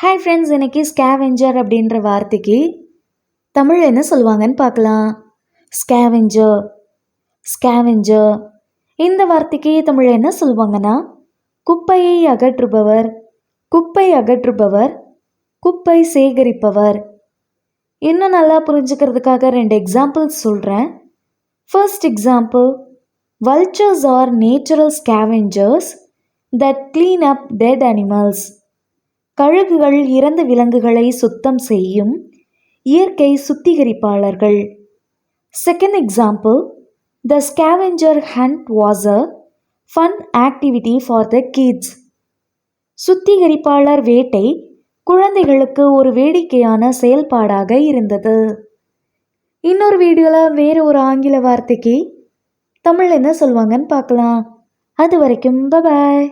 Hi friends, இன்னைக்கு scavenger அப்படின்ற வார்த்தைக்கு தமிழ் என்ன சொல்லுவாங்கன்னு பார்க்கலாம். ஸ்கேவெஞ்சர் ஸ்கேவெஞ்சர் இந்த வார்த்தைக்கு தமிழ் என்ன சொல்லுவாங்கன்னா குப்பையை அகற்றுபவர், குப்பை அகற்றுபவர், குப்பை சேகரிப்பவர். இன்னும் நல்லா புரிஞ்சுக்கிறதுக்காக 2 எக்ஸாம்பிள்ஸ் சொல்கிறேன். First example, vultures are natural scavengers that clean up dead animals. கழுகுகள் இறந்த விலங்குகளை சுத்தம் செய்யும் இயற்கை சுத்திகரிப்பாளர்கள். Second example, the scavenger hunt was a fun activity for the kids. சுத்திகரிப்பாளர் வேட்டை குழந்தைகளுக்கு ஒரு வேடிக்கையான செயல்பாடாக இருந்தது. இன்னொரு வீடியோவில் வேறு ஒரு ஆங்கில வார்த்தைக்கு தமிழ் என்ன சொல்லுவாங்கன்னு பார்க்கலாம். அது வரைக்கும் பாய்.